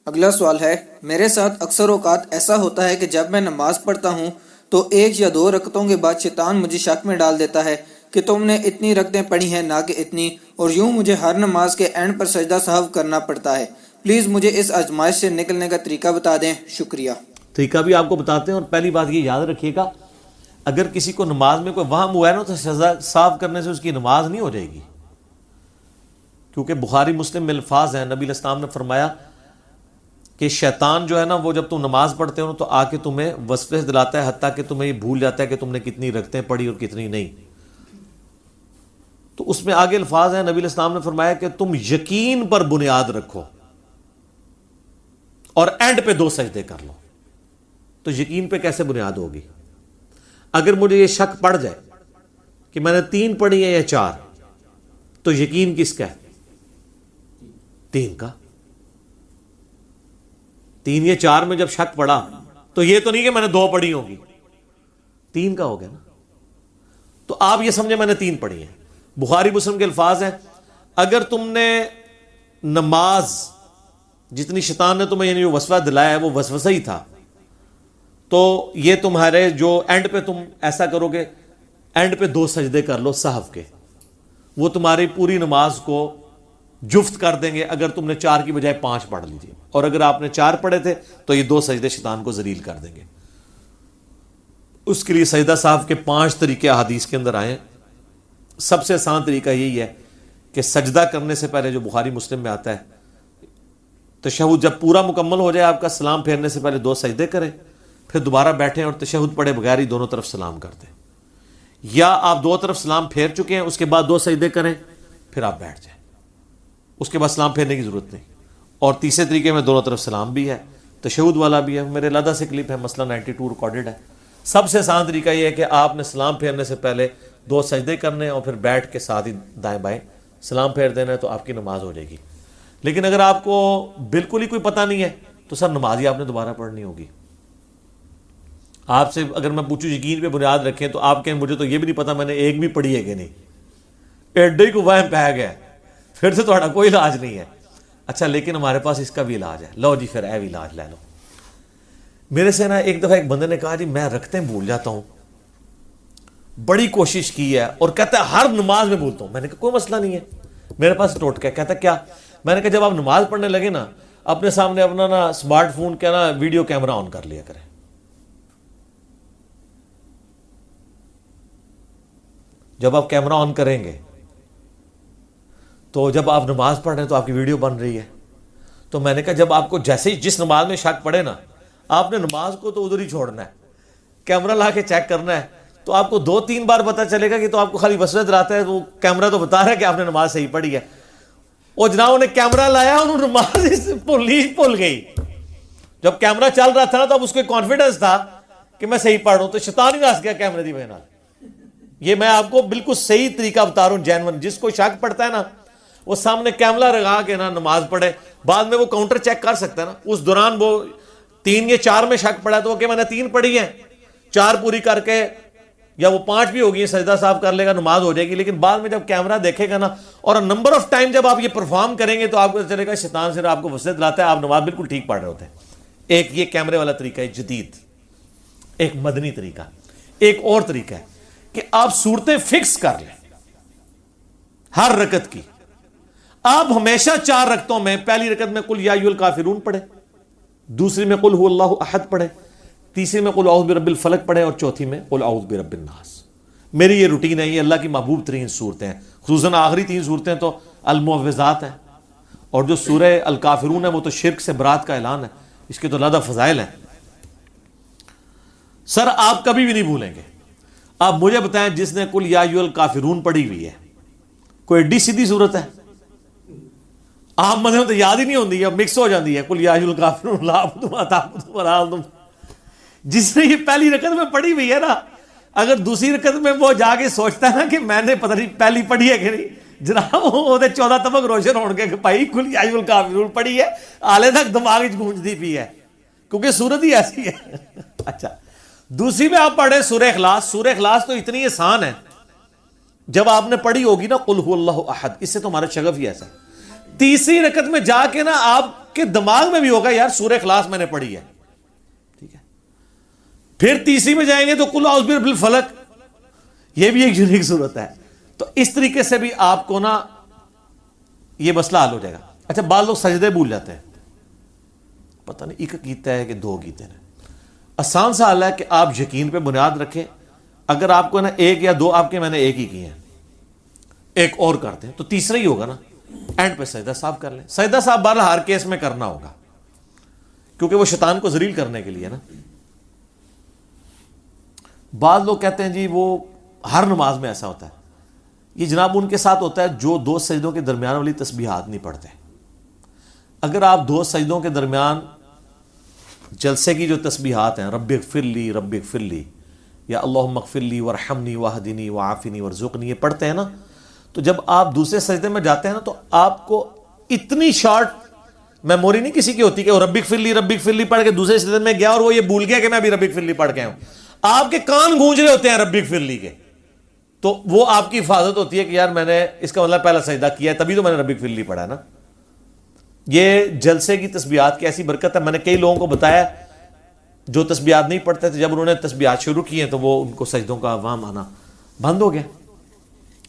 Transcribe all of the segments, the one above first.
اگلا سوال ہے، میرے ساتھ اکثر اوقات ایسا ہوتا ہے کہ جب میں نماز پڑھتا ہوں تو 1 یا 2 رکعتوں کے بعد شیطان مجھے شک میں ڈال دیتا ہے کہ تم نے اتنی رکعتیں پڑھی ہیں نہ کہ اتنی، اور یوں مجھے ہر نماز کے اینڈ پر سجدہ سہو کرنا پڑتا ہے۔ پلیز مجھے اس آزمائش سے نکلنے کا طریقہ بتا دیں، شکریہ۔ طریقہ بھی آپ کو بتاتے ہیں، اور پہلی بات یہ یاد رکھیے گا، اگر کسی کو نماز میں کوئی وہم ہوا ہے نا تو سجدہ صاف کرنے سے اس کی نماز نہیں ہو جائے گی، کیونکہ بخاری مسلم میں الفاظ ہیں، نبی علیہ السلام نے فرمایا کہ شیطان جو ہے نا وہ جب تم نماز پڑھتے ہو تو آ کے تمہیں وسوسے دلاتا ہے، حتیٰ کہ تمہیں یہ بھول جاتا ہے کہ تم نے کتنی رکعتیں پڑھی اور کتنی نہیں۔ تو اس میں آگے الفاظ ہیں، نبی علیہ السلام نے فرمایا کہ تم یقین پر بنیاد رکھو اور اینڈ پہ 2 سجدے کر لو۔ تو یقین پہ کیسے بنیاد ہوگی؟ اگر مجھے یہ شک پڑ جائے کہ میں نے 3 پڑھی ہے یا 4، تو یقین کس کا ہے؟ 3 کا۔ 3 یا 4 میں جب شک پڑا تو یہ تو نہیں کہ میں نے 2 پڑھی ہوگی، 3 کا ہو گیا نا۔ تو آپ یہ سمجھے میں نے 3 پڑھی ہیں۔ بخاری مسلم کے الفاظ ہیں، اگر تم نے نماز جتنی شیطان نے تمہیں یعنی جو وسوسہ دلایا ہے وہ وسوسہ ہی تھا، تو یہ تمہارے جو اینڈ پہ تم ایسا کرو گے، اینڈ پہ 2 سجدے کر لو سہو کے، وہ تمہاری پوری نماز کو جفت کر دیں گے۔ اگر تم نے 4 کی بجائے 5 پڑھ لیجیے، اور اگر آپ نے 4 پڑھے تھے تو یہ 2 سجدے شیطان کو ذلیل کر دیں گے۔ اس کے لیے سجدہ سہو کے 5 طریقے احادیث کے اندر آئے ہیں۔ سب سے آسان طریقہ یہی ہے کہ سجدہ کرنے سے پہلے، جو بخاری مسلم میں آتا ہے، تشہد جب پورا مکمل ہو جائے آپ کا، سلام پھیرنے سے پہلے 2 سجدے کریں، پھر دوبارہ بیٹھیں اور تشہد پڑھے بغیر ہی دونوں طرف سلام کر دیں، یا آپ 2 طرف سلام پھیر چکے ہیں اس کے بعد 2 سجدے کریں پھر آپ بیٹھ جائیں، اس کے بعد سلام پھیرنے کی ضرورت نہیں۔ اور تیسرے طریقے میں دونوں طرف سلام بھی ہے، تشہد والا بھی ہے، میرے علیحدہ سے کلپ ہے، مسئلہ 92 ریکارڈڈ ہے۔ سب سے آسان طریقہ یہ ہے کہ آپ نے سلام پھیرنے سے پہلے 2 سجدے کرنے اور پھر بیٹھ کے ساتھ ہی دائیں بائیں سلام پھیر دینا ہے، تو آپ کی نماز ہو جائے گی۔ لیکن اگر آپ کو بالکل ہی کوئی پتہ نہیں ہے تو سر نماز ہی آپ نے دوبارہ پڑھنی ہوگی۔ آپ سے اگر میں پوچھوں یقین پہ بنیاد رکھیں تو آپ کہیں مجھے تو یہ بھی نہیں پتا میں نے ایک بھی پڑھی ہے کہ نہیں، ایڈے کو وہم پہ گیا، پھر تو تھوڑا کوئی علاج نہیں ہے۔ اچھا لیکن ہمارے پاس اس کا بھی علاج ہے، لو جی پھر اے بھی علاج لے لو۔ میرے سے نا ایک دفعہ ایک بندے نے کہا جی میں رکھتے بھول جاتا ہوں، بڑی کوشش کی ہے، اور کہتا ہے ہر نماز میں بھولتا ہوں۔ میں نے کہا کوئی مسئلہ نہیں ہے، میرے پاس ٹوٹکا ہے۔ کہتا کیا؟ میں نے کہا جب آپ نماز پڑھنے لگے نا، اپنے سامنے اپنا نا اسمارٹ فون کا نا ویڈیو کیمرہ آن کر لیا کریں۔ جب آپ کیمرہ آن کریں گے تو جب آپ نماز پڑھ رہے ہیں تو آپ کی ویڈیو بن رہی ہے۔ تو میں نے کہا جب آپ کو جیسے ہی جس نماز میں شک پڑے نا، آپ نے نماز کو تو ادھر ہی چھوڑنا ہے، کیمرہ لا کے چیک کرنا ہے، تو آپ کو 2-3 بار پتہ چلے گا کہ تو آپ کو خالی وسوسہ دلاتا ہے، وہ کیمرہ تو بتا رہا ہے کہ آپ نے نماز صحیح پڑھی ہے۔ اور جناب انہیں کیمرہ لایا، انہوں نے نماز بھول گئی۔ جب کیمرہ چل رہا تھا نا تو اب اس کو کانفیڈنس تھا کہ میں صحیح پڑھ رہا ہوں، تو شیطان ہی ہنس گیا کیمرے دی وجہ سے۔ یہ میں آپ کو بالکل صحیح طریقہ بتا رہا ہوں، جینون۔ جس کو شک پڑتا ہے نا وہ سامنے کیمرہ لگا کے نا نماز پڑھے، بعد میں وہ کاؤنٹر چیک کر سکتا ہے نا۔ اس دوران وہ 3 یا 4 میں شک پڑا تو وہ کہ میں نے 3 پڑھی ہیں، 4 پوری کر کے یا وہ 5 بھی ہوگی، سجدہ صاف کر لے گا، نماز ہو جائے گی۔ لیکن بعد میں جب کیمرہ دیکھے گا نا، اور نمبر آف ٹائم جب آپ یہ پرفارم کریں گے تو آپ کو چلے گا شیطان سے آپ کو وسوسہ دلاتا ہے، آپ نماز بالکل ٹھیک پڑھ رہے ہوتے ہیں۔ ایک یہ کیمرے والا طریقہ ہے جدید، ایک مدنی طریقہ۔ ایک اور طریقہ ہے کہ آپ صورتیں فکس کر لیں ہر رکعت کی۔ آپ ہمیشہ 4 رکعتوں میں پہلی رکعت میں قل یا ایھا الکافرون پڑھیں، دوسری میں قل ھو اللہ احد پڑھیں، تیسری میں قل اعوذ برب الفلق پڑھیں، اور چوتھی میں قل اعوذ برب الناس۔ میری یہ روٹین ہے، یہ اللہ کی محبوب ترین صورتیں ہیں، خصوصاً آخری 3 صورتیں تو المعوذات ہیں، اور جو سورہ الکافرون ہے وہ تو شرک سے برات کا اعلان ہے، اس کے تو لادہ فضائل ہیں۔ سر آپ کبھی بھی نہیں بھولیں گے۔ آپ مجھے بتائیں جس نے قل یا ایھا الکافرون پڑھی ہوئی ہے، کوئی ایڈی سیدھی صورت ہے؟ عام مذہب تو یاد ہی نہیں ہوتی ہے، مکس ہو جاتی ہے، قل یا ایھا الکافرون لا اعبد ما تعبدون ولا انتم۔ جس نے یہ پہلی رکعت میں پڑھی ہوئی ہے نا، اگر دوسری رکعت میں وہ جا کے سوچتا ہے نا کہ میں نے پتہ نہیں پہلی پڑھی ہے کہ نہیں، جناب وہ 14 طبق روشن ہو گئے کہ بھائی قل یا ایھا الکافرون پڑھی ہے، آلے تک دماغ گونجتی بھی ہے، کیونکہ صورت ہی ایسی ہے۔ اچھا دوسری میں آپ پڑھیں سورہ اخلاص۔ سورہ اخلاص تو اتنی آسان ہے، جب آپ نے پڑھی ہوگی نا قل ھو اللہ احد، اس سے تو ہمارا شغف ہی ایسا ہے۔ تیسری رکعت میں جا کے نا آپ کے دماغ میں بھی ہوگا یار سورہ اخلاص میں نے پڑھی ہے، ٹھیک ہے. پھر تیسری میں جائیں گے تو قل اعوذ برب الفلق، یہ بھی ایک یونیک صورت ہے. تو اس طریقے سے بھی آپ کو نا یہ مسئلہ حل ہو جائے گا. اچھا بعض لوگ سجدے بھول جاتے ہیں، پتہ نہیں ایک کیتا ہے کہ دو کیتے ہیں. آسان سا حل ہے کہ آپ یقین پہ بنیاد رکھیں. اگر آپ کو نا ایک یا دو آپ کے میں نے ایک ہی کیے ہیں، ایک اور کرتے ہیں تو تیسرا ہی ہوگا نا. اینڈ پہ سجدہ صاحب کر لیں. سجدہ صاحب بہرحال ہر کیس میں کرنا ہوگا کیونکہ وہ شیطان کو ذلیل کرنے کے لیے نا. بعض لوگ کہتے ہیں جی وہ ہر نماز میں ایسا ہوتا ہے. یہ جناب ان کے ساتھ ہوتا ہے جو دو سجدوں کے درمیان والی تسبیحات نہیں پڑھتے. اگر آپ دو سجدوں کے درمیان جلسے کی جو تسبیحات ہیں، رب اغفر لی رب اغفر لی یا اللہم اغفر لی وارحمنی واہدنی وعافنی وارزقنی، یہ پڑھتے ہیں نا، تو جب آپ دوسرے سجدے میں جاتے ہیں نا تو آپ کو اتنی شارٹ میموری نہیں کسی کی ہوتی کہ وہ رب اغفر لی پڑھ کے دوسرے سجدے میں گیا اور وہ یہ بھول گیا کہ میں ابھی رب اغفر لی پڑھ کے ہوں. آپ کے کان گونج رہے ہوتے ہیں رب اغفر لی کے، تو وہ آپ کی حفاظت ہوتی ہے کہ یار میں نے اس کا مطلب پہلا سجدہ کیا ہے تبھی تو میں نے رب اغفر لی پڑھا ہے نا. یہ جلسے کی تسبیحات کی ایسی برکت ہے. میں نے کئی لوگوں کو بتایا جو تسبیحات نہیں پڑھتے تھے، جب انہوں نے تسبیحات شروع کی ہیں تو وہ ان کو سجدوں کا عوام آنا بند ہو گیا.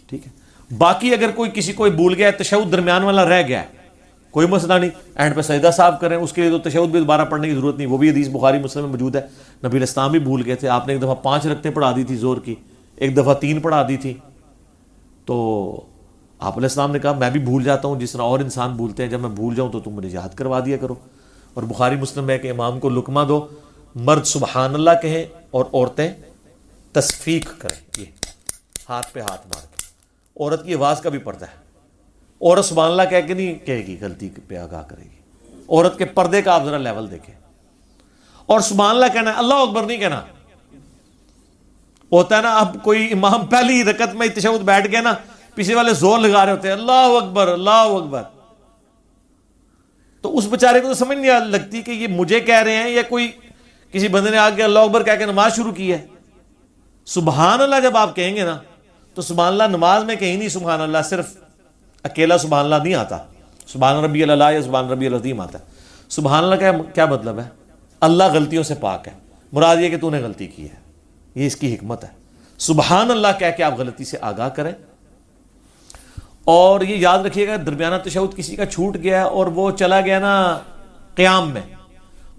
ٹھیک ہے. باقی اگر کسی کوئی بھول گیا، تشہد درمیان والا رہ گیا ہے، کوئی مسئلہ نہیں، اینڈ پہ سجدہ صاحب کریں. اس کے لیے تو تشہد بھی دوبارہ پڑھنے کی ضرورت نہیں، وہ بھی حدیث بخاری مسلم میں موجود ہے. نبی علیہ السلام بھی بھول گئے تھے، آپ نے ایک دفعہ 5 رکعتیں پڑھا دی تھی زور کی، ایک دفعہ 3 پڑھا دی تھی. تو آپ علیہ السلام نے کہا میں بھی بھول جاتا ہوں جس طرح اور انسان بھولتے ہیں، جب میں بھول جاؤں تو تم مجھے یاد کروا دیا کرو. اور بخاری مسلم میں کہ امام کو لقمہ دو، مرد سبحان اللہ کہیں اور عورتیں تصفیق کریں، یہ ہاتھ پہ ہاتھ مار کے. عورت کی آواز کا بھی پردہ ہے. عورت سبحان اللہ کہہ کے نہیں کہے گی، غلطی پہ آگاہ کرے گی. عورت کے پردے کا آپ ذرا لیول دیکھیں. اور سبحان اللہ کہنا ہے، اللہ اکبر نہیں کہنا. ہوتا ہے نا اب کوئی امام پہلی رکعت میں تشہد بیٹھ گیا نا، پیچھے والے زور لگا رہے ہوتے ہیں اللہ اکبر اللہ اکبر، تو اس بیچارے کو تو سمجھ نہیں لگتی کہ یہ مجھے کہہ رہے ہیں یا کوئی کسی بندے نے آگے اللہ اکبر کہہ کے نماز شروع کی ہے. سبحان اللہ جب آپ کہیں گے نا تو سبحان اللہ نماز میں کہیں نہیں سبحان اللہ صرف اکیلا سبحان اللہ نہیں آتا، سبحان ربی اللہ یا سبحان ربی العظیم آتا ہے. سبحان اللہ کا کیا مطلب ہے؟ اللہ غلطیوں سے پاک ہے، مراد یہ کہ تو نے غلطی کی ہے، یہ اس کی حکمت ہے. سبحان اللہ کہہ کے آپ غلطی سے آگاہ کریں. اور یہ یاد رکھیے گا درمیانہ تشہد کسی کا چھوٹ گیا اور وہ چلا گیا نا قیام میں،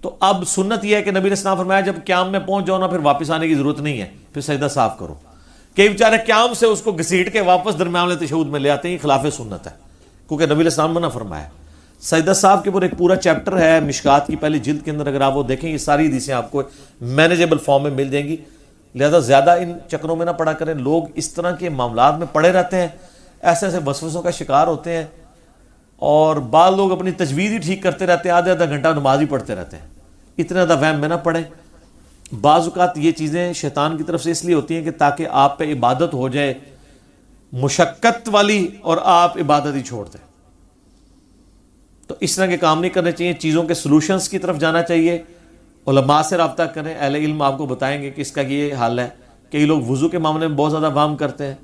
تو اب سنت یہ ہے کہ نبی علیہ السلام فرمایا جب قیام میں پہنچ جاؤ نا پھر واپس آنے کی ضرورت نہیں ہے، پھر سجدہ صاف کرو. کئی بیچارے قیام سے اس کو گھسیٹ کے واپس درمیان والے تشہد میں لے آتے ہیں، خلاف سنت ہے کیونکہ نبی علیہ السلام نے نہ فرمایا. سجدہ صاحب کے اوپر ایک پورا چیپٹر ہے مشکات کی پہلی جلد کے اندر، اگر آپ وہ دیکھیں یہ ساری حدیثیں آپ کو مینیجیبل فارم میں مل جائیں گی. لہذا زیادہ ان چکروں میں نہ پڑا کریں. لوگ اس طرح کے معاملات میں پڑے رہتے ہیں، ایسے ایسے وسوسوں کا شکار ہوتے ہیں، اور بعض لوگ اپنی تجوید ہی ٹھیک کرتے رہتے ہیں، آدھا گھنٹہ نماز ہی پڑھتے رہتے ہیں. اتنا زیادہ وہم میں نہ پڑیں. بعض اوقات یہ چیزیں شیطان کی طرف سے اس لیے ہوتی ہیں کہ تاکہ آپ پہ عبادت ہو جائے مشقت والی اور آپ عبادت ہی چھوڑ دیں. تو اس طرح کے کام نہیں کرنے چاہیے. چیزوں کے سلوشنز کی طرف جانا چاہیے. علماء سے رابطہ کریں، اہل علم آپ کو بتائیں گے کہ اس کا یہ حال ہے. کئی لوگ وضو کے معاملے میں بہت زیادہ وہم کرتے ہیں،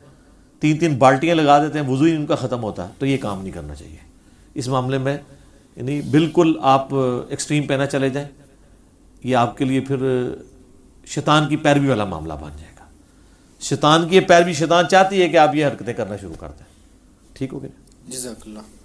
3 بالٹیاں لگا دیتے ہیں، وضو ہی ان کا ختم ہوتا ہے. تو یہ کام نہیں کرنا چاہیے. اس معاملے میں یعنی بالکل آپ ایکسٹریم پہ نہ چلے جائیں. یہ آپ کے لیے پھر شیطان کی پیروی والا معاملہ بن جائے گا. شیطان کی یہ پیروی، شیطان چاہتی ہے کہ آپ یہ حرکتیں کرنا شروع کر دیں. ٹھیک ہو گیا؟ جزاک اللہ.